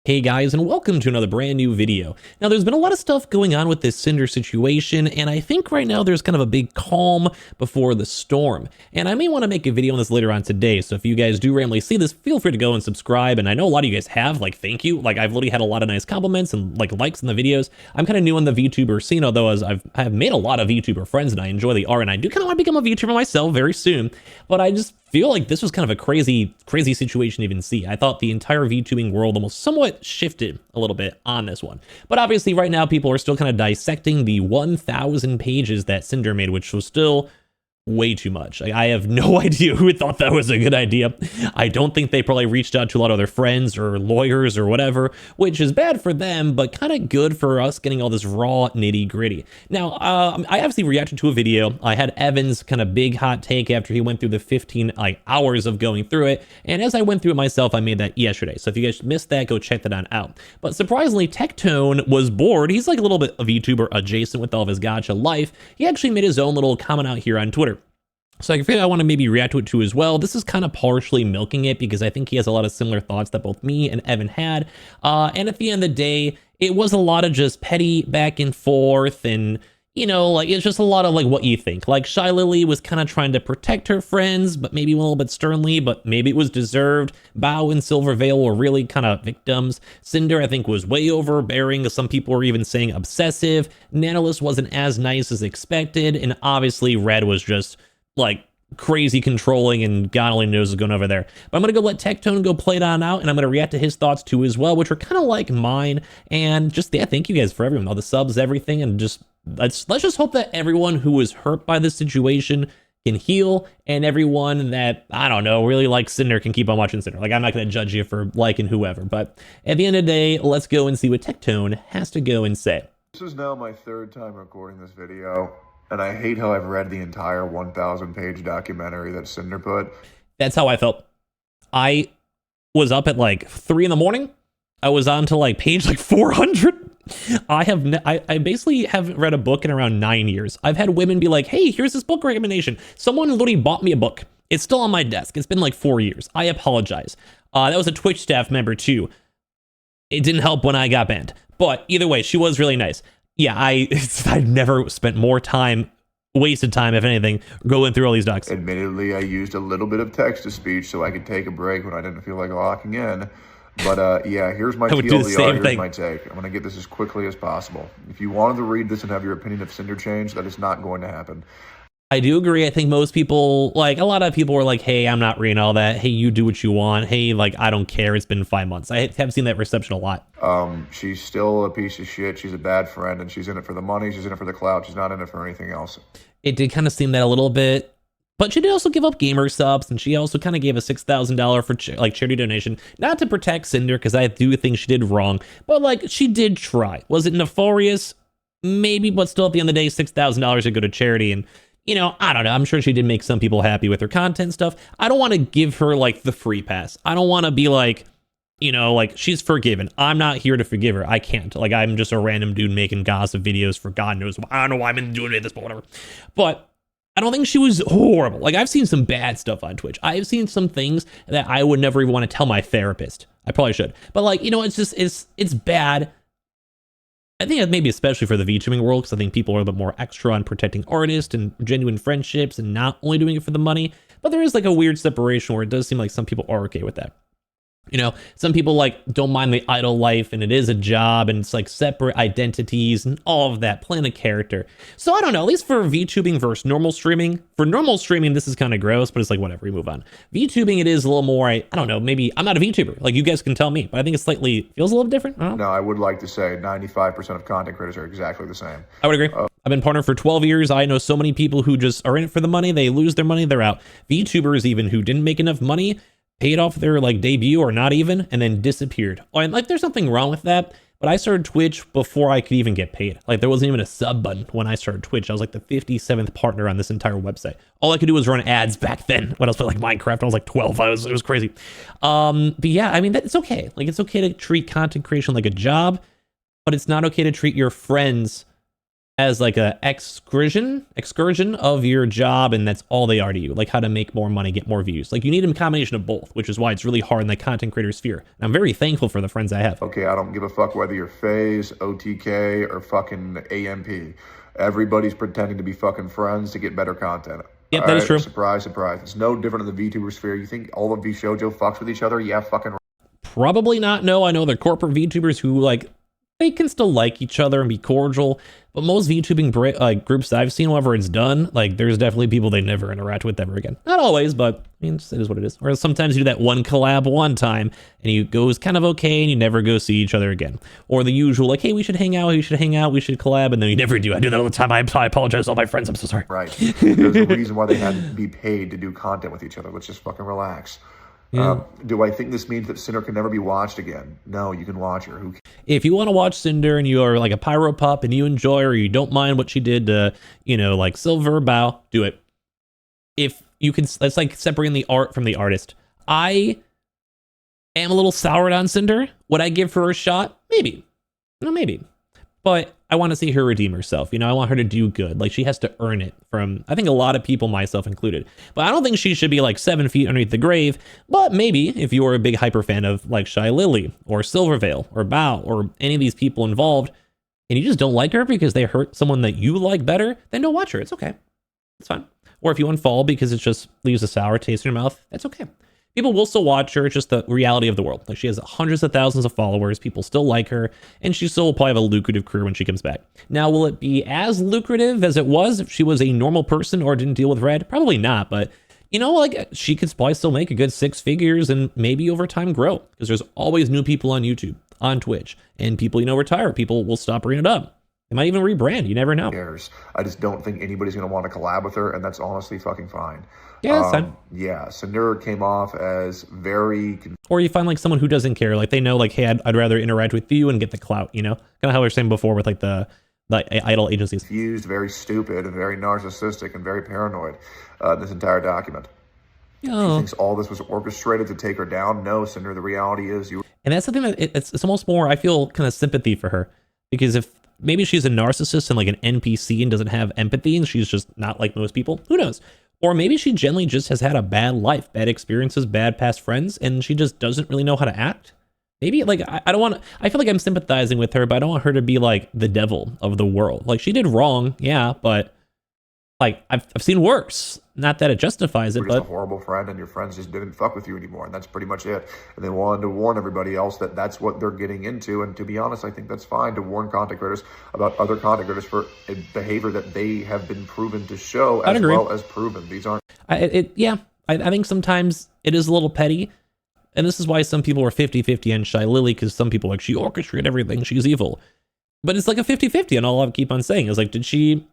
Hey guys, and welcome to another brand new video. Now, there's been a lot of stuff going on with this Cinder situation, and I think right now there's kind of a big calm before the storm. And I may want to make a video on this later on today, so if you guys do randomly see this, feel free to go and subscribe. And I know a lot of you guys have, thank you. I've literally had a lot of nice compliments and likes in the videos. I'm kind of new in the VTuber scene, although as I've made a lot of VTuber friends and I enjoy the art, and I do kind of want to become a VTuber myself very soon. But I just feel like this was kind of a crazy situation to even see. I thought the entire VTubing world almost somewhat shifted a little bit on this one. But obviously right now people are still kind of dissecting the 1,000 pages that Sinder made, which was still way too much. I have no idea who thought that was a good idea. I don't think they probably reached out to a lot of their friends or lawyers or whatever, which is bad for them, but kind of good for us getting all this raw nitty gritty. Now, I obviously reacted to a video. I had Evan's kind of big hot take after he went through the 15 hours of going through it. And as I went through it myself, I made that yesterday. So if you guys missed that, go check that on out. But surprisingly, Tectone was bored. He's like a little bit of VTuber adjacent with all of his gacha life. He actually made his own little comment out here on Twitter. So I figured I want to maybe react to it too as well. This is kind of partially milking it because I think he has a lot of similar thoughts that both me and Evan had. And at the end of the day, it was a lot of just petty back and forth, and it's just a lot of what you think. Shylily was kind of trying to protect her friends, but maybe a little bit sternly, but maybe it was deserved. Bao and Silvervale were really kind of victims. Sinder, I think, was way overbearing. Some people were even saying obsessive. Nanolis wasn't as nice as expected. And obviously Red was just crazy controlling, and God only knows what's going over there. But I'm going to go let Tectone go play it on out, and I'm going to react to his thoughts too as well, which are kind of like mine. And just, yeah, thank you guys for everyone, all the subs, everything, and just let's just hope that everyone who was hurt by this situation can heal, and everyone that, I don't know, really likes Cinder can keep on watching Cinder. I'm not going to judge you for liking whoever, but at the end of the day, let's go and see what Tectone has to go and say. This is now my third time recording this video, and I hate how I've read the entire 1,000-page documentary that Cinder put. That's how I felt. I was up at 3 in the morning. I was on to page 400. I basically haven't read a book in around 9 years. I've had women be like, hey, here's this book recommendation. Someone literally bought me a book. It's still on my desk. It's been 4 years. I apologize. That was a Twitch staff member too. It didn't help when I got banned. But either way, she was really nice. Yeah, I've never spent more time, wasted time, if anything, going through all these docs. Admittedly, I used a little bit of text-to-speech so I could take a break when I didn't feel like locking in. But yeah, here's my TLDR, here's my take. I'm going to get this as quickly as possible. If you wanted to read this and have your opinion of Cinder change, that is not going to happen. I do agree. I think most people, a lot of people were like, hey, I'm not reading all that. Hey, you do what you want. Hey, I don't care. It's been 5 months. I have seen that reception a lot. She's still a piece of shit. She's a bad friend, and she's in it for the money. She's in it for the clout. She's not in it for anything else. It did kind of seem that a little bit. But she did also give up gamer subs, and she also kind of gave a $6,000 for charity donation, not to protect Cinder, because I do think she did wrong, but she did try. Was it nefarious? Maybe, but still at the end of the day, $6,000 should go to charity. And I don't know. I'm sure she did make some people happy with her content stuff. I don't want to give her the free pass. I don't want to be she's forgiven. I'm not here to forgive her. I can't. I'm just a random dude making gossip videos for God knows why. I don't know why I'm doing this, but whatever. But I don't think she was horrible. I've seen some bad stuff on Twitch. I've seen some things that I would never even want to tell my therapist. I probably should. But it's just, it's bad. I think maybe especially for the VTubing world, because I think people are a bit more extra on protecting artists and genuine friendships and not only doing it for the money. But there is a weird separation where it does seem like some people are okay with that. Some people don't mind the idle life, and it is a job, and it's separate identities and all of that, playing a character. So I don't know, at least for VTubing versus normal streaming. For normal streaming, this is kind of gross, but it's whatever, we move on. VTubing, it is a little more, I don't know, maybe I'm not a VTuber. You guys can tell me, but I think it slightly feels a little different. No, I would like to say 95% of content creators are exactly the same. I would agree. I've been partnered for 12 years. I know so many people who just are in it for the money. They lose their money, they're out. VTubers even who didn't make enough money, paid off their debut or not even, and then disappeared. And there's nothing wrong with that, but I started Twitch before I could even get paid. There wasn't even a sub button when I started Twitch. I was the 57th partner on this entire website. All I could do was run ads back then when I was playing Minecraft. I was 12. It was crazy. But yeah, I mean, it's okay. It's okay to treat content creation like a job, but it's not okay to treat your friends as like a excursion of your job, and that's all they are to you, like how to make more money, get more views. Like you need a combination of both, which is why it's really hard in the content creator sphere. And I'm very thankful for the friends I have. Okay, I don't give a fuck whether you're FaZe, OTK, or fucking AMP. Everybody's pretending to be fucking friends to get better content. Yep, that is true. Surprise, surprise. It's no different in the VTuber sphere. You think all of VShojo fucks with each other? Yeah, fucking. Probably not. No, I know they're corporate VTubers who like, they can still like each other and be cordial, but most VTubing like groups that I've seen, whenever it's done, like there's definitely people they never interact with ever again. Not always, but I mean, it is what it is. Or sometimes you do that one collab one time and you goes kind of okay and you never go see each other again. Or the usual like, hey, we should hang out, we should collab, and then you never do. I do that all the time. I apologize to all my friends. I'm so sorry. Right. There's a reason why they had to be paid to do content with each other. Let's just fucking relax. Yeah. Do I think this means that Sinder can never be watched again? No, you can watch her. If you want to watch Sinder and you are like a pyro pup and you enjoy her, or you don't mind what she did to, you know, like Silvervale, do it. If you can, it's like separating the art from the artist. I am a little soured on Sinder. Would I give her a shot? Maybe. No, maybe. But I want to see her redeem herself. You know, I want her to do good. Like, she has to earn it from, I think, a lot of people, myself included. But I don't think she should be, like, 7 feet underneath the grave. But maybe, if you're a big hyper fan of, like, Shylily, or Silvervale, or Bao, or any of these people involved, and you just don't like her because they hurt someone that you like better, then don't watch her. It's okay. It's fine. Or if you unfollow because it just leaves a sour taste in your mouth, that's okay. People will still watch her. It's just the reality of the world. Like, she has hundreds of thousands of followers. People still like her, and she still will probably have a lucrative career when she comes back. Now, will it be as lucrative as it was if she was a normal person or didn't deal with Red? Probably not, but you know, like, she could probably still make a good 6 figures and maybe over time grow, because there's always new people on YouTube, on Twitch, and people, you know, retire. People will stop bringing it up. They might even rebrand. You never know. I just don't think anybody's going to want to collab with her, and that's honestly fucking fine. Yeah, that's fine. Yeah, Sinder came off as very... Or you find like someone who doesn't care. Like, they know, like, hey, I'd rather interact with you and get the clout, you know? Kind of how we were saying before with like the idol agencies. Confused, very stupid, and very narcissistic, and very paranoid in this entire document. Oh. He thinks all this was orchestrated to take her down. No, Sinder, the reality is you... And that's something that it's almost more, I feel kind of sympathy for her. Because if maybe she's a narcissist and like an NPC and doesn't have empathy and she's just not like most people, who knows? Or maybe she generally just has had a bad life, bad experiences, bad past friends, and she just doesn't really know how to act. Maybe, like, I don't want to, I feel like I'm sympathizing with her, but I don't want her to be like the devil of the world. Like, she did wrong, yeah, but like, I've seen worse. Not that it justifies it, but... You're just a horrible friend, and your friends just didn't fuck with you anymore, and that's pretty much it. And they wanted to warn everybody else that that's what they're getting into, and to be honest, I think that's fine to warn content creators about other content creators for a behavior that they have been proven to show as well as proven. These aren't... I think sometimes it is a little petty, and this is why some people are 50-50 on Shylily, because some people are like, she orchestrated everything, she's evil. But it's like a 50-50, and all I keep on saying is like, did she...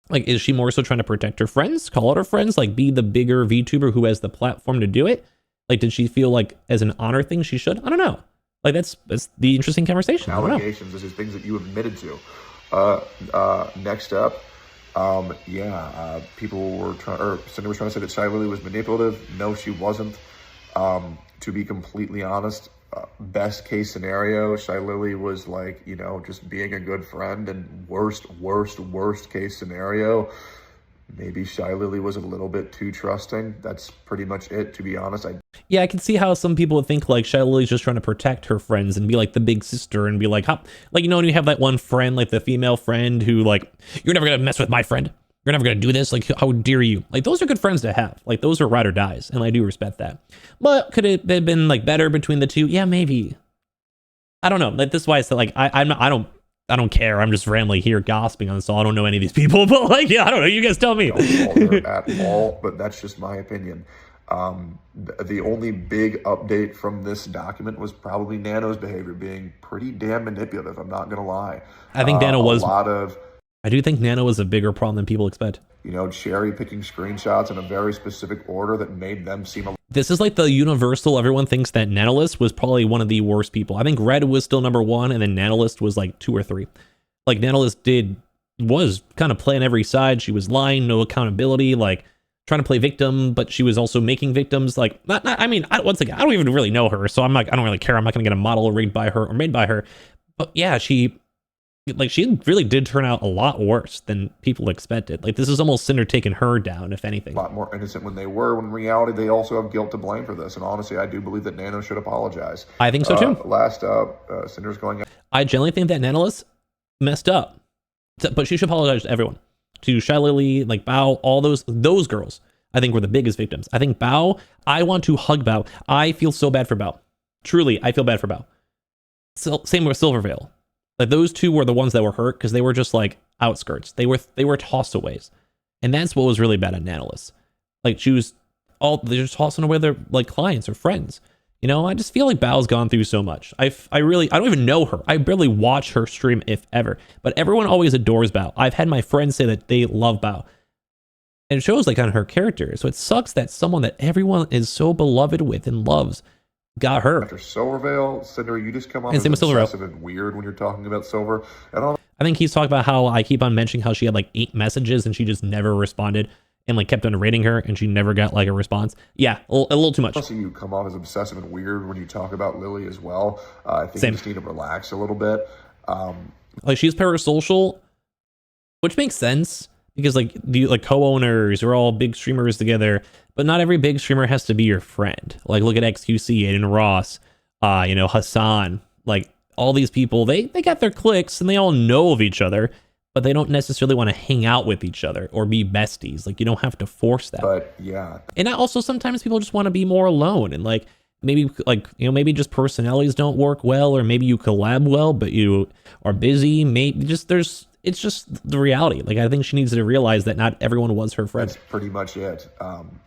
Like, is she more so trying to protect her friends, call out her friends, like be the bigger VTuber who has the platform to do it? Like, did she feel like as an honor thing she should? I don't know. Like, that's the interesting conversation. Allegations, this is things that you admitted to. Next up, people were trying, or Sinder was trying to say that Shylily was manipulative. No, she wasn't. To be completely honest, best case scenario, Shylily was like, you know, just being a good friend, and worst case scenario, maybe Shylily was a little bit too trusting. That's pretty much it, to be honest. Yeah, I can see how some people would think like Shylily's just trying to protect her friends and be like the big sister and be like, like, you know, when you have that one friend, like the female friend who like, you're never gonna mess with my friend. You're never going to do this. Like, how dare you? Like, those are good friends to have. Like, those are ride or dies. And I do respect that. But could it have been like better between the two? Yeah, maybe. I don't know. Like, this is why I said, like, I don't care. I'm just randomly here gossiping on this. I don't know any of these people, but like, yeah, I don't know. You guys tell me. I don't know her at all, but that's just my opinion. The only big update from this document was probably Nano's behavior being pretty damn manipulative. I'm not going to lie. I think Nano was... I do think Nano was a bigger problem than people expect. You know, cherry picking screenshots in a very specific order that made them seem... This is like the universal, everyone thinks that Nanolist was probably one of the worst people. I think Red was still number 1, and then Nanolist was like 2 or 3. Like, Nanolist was kind of playing every side. She was lying, no accountability, like trying to play victim, but she was also making victims. Like, once again, I don't even really know her, so I don't really care. I'm not going to get a model rigged by her or made by her. But yeah, she like she really did turn out a lot worse than people expected. Like this is almost Cinder taking her down, if anything. A lot more innocent when they were. When in reality, they also have guilt to blame for this. And honestly, I do believe that Nano should apologize. I think so too. Last up, Cinder's going. I generally think that Nanolis messed up, but she should apologize to everyone, to Shylily, like Bao, all those girls. I think were the biggest victims. I think Bao. I want to hug Bao. I feel so bad for Bao. Truly, I feel bad for Bao. So, same with Silvervale. Like those two were the ones that were hurt because they were just like outskirts. They were tossaways, and that's what was really bad at Nanolis. Like they're just tossing away their like clients or friends. You know, I just feel like Bao's gone through so much. I don't even know her. I barely watch her stream if ever. But everyone always adores Bao. I've had my friends say that they love Bao, and it shows like on her character. So it sucks that someone that everyone is so beloved with and loves got her. After Silvervale, Cinder, you just come off as obsessive and weird when you're talking about Silver. I think he's talking about how I keep on mentioning how she had like 8 messages and she just never responded and like kept on rating her and she never got like a response. Yeah, a little too much. I see you come off as obsessive and weird when you talk about Lily as well. I think you just need to relax a little bit. Like she's parasocial, which makes sense because like the co-owners are all big streamers together. But not every big streamer has to be your friend. Like look at XQC, Aiden Ross, you know, Hassan, like all these people, they got their cliques and they all know of each other, but they don't necessarily want to hang out with each other or be besties. Like you don't have to force that. But yeah. And also sometimes people just want to be more alone and like maybe like, you know, maybe just personalities don't work well, or maybe you collab well, but you are busy. Maybe just it's just the reality. Like I think she needs to realize that not everyone was her friend. That's pretty much it.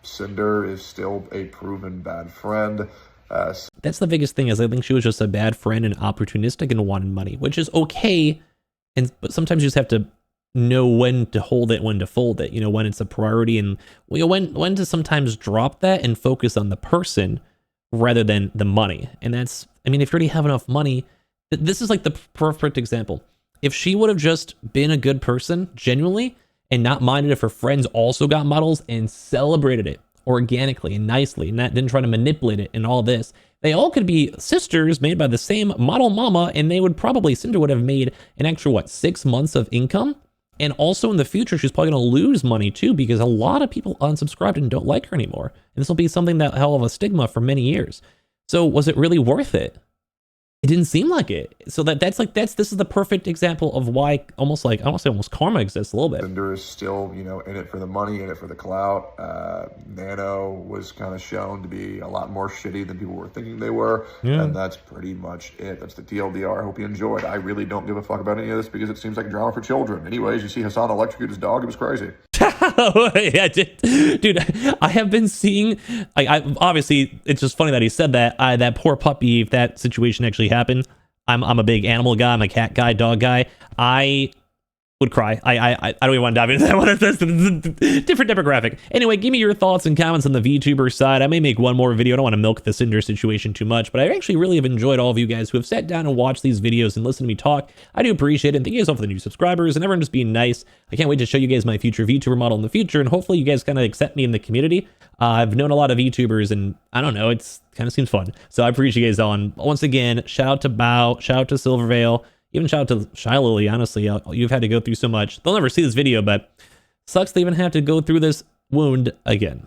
Cinder is still a proven bad friend. That's the biggest thing, is I think she was just a bad friend and opportunistic and wanted money, which is okay. But sometimes you just have to know when to hold it, when to fold it, you know, when it's a priority, and you know, when to sometimes drop that and focus on the person rather than the money. And that's, I mean, if you already have enough money, this is like the perfect example. If she would have just been a good person, genuinely, and not minded if her friends also got models and celebrated it organically and nicely, and didn't try to manipulate it and all this, they all could be sisters made by the same model mama, and they would probably, Cinder would have made an extra, 6 months of income? And also in the future, she's probably going to lose money too, because a lot of people unsubscribed and don't like her anymore. And this will be something that hell of a stigma for many years. So was it really worth it? It didn't seem like it. So this is the perfect example of why almost like, I want to say almost karma exists a little bit. Cinder is still, you know, in it for the money, in it for the clout. Nano was kind of shown to be a lot more shitty than people were thinking they were. Yeah. And that's pretty much it. That's the TLDR. I hope you enjoyed. I really don't give a fuck about any of this because it seems like drama for children. Anyways, you see Hassan electrocute his dog. It was crazy. Yeah, dude, I have been seeing, I obviously it's just funny that he said that. That poor puppy, if that situation actually happened, I'm a big animal guy, I'm a cat guy, dog guy, I would cry. I don't even want to dive into that one. That's a different demographic. Anyway, give me your thoughts and comments on the VTuber side. I may make one more video. I don't want to milk the Cinder situation too much, but I actually really have enjoyed all of you guys who have sat down and watched these videos and listened to me talk. I do appreciate it, and thank you guys all for the new subscribers and everyone just being nice. I can't wait to show you guys my future VTuber model in the future, and hopefully you guys kind of accept me in the community. I've known a lot of VTubers, and I don't know, it's kind of seems fun. So I appreciate you guys all. And once again, shout out to Bao, shout out to Silvervale, even shout out to Shylily. Honestly, you've had to go through so much. They'll never see this video, but sucks to even have to go through this wound again.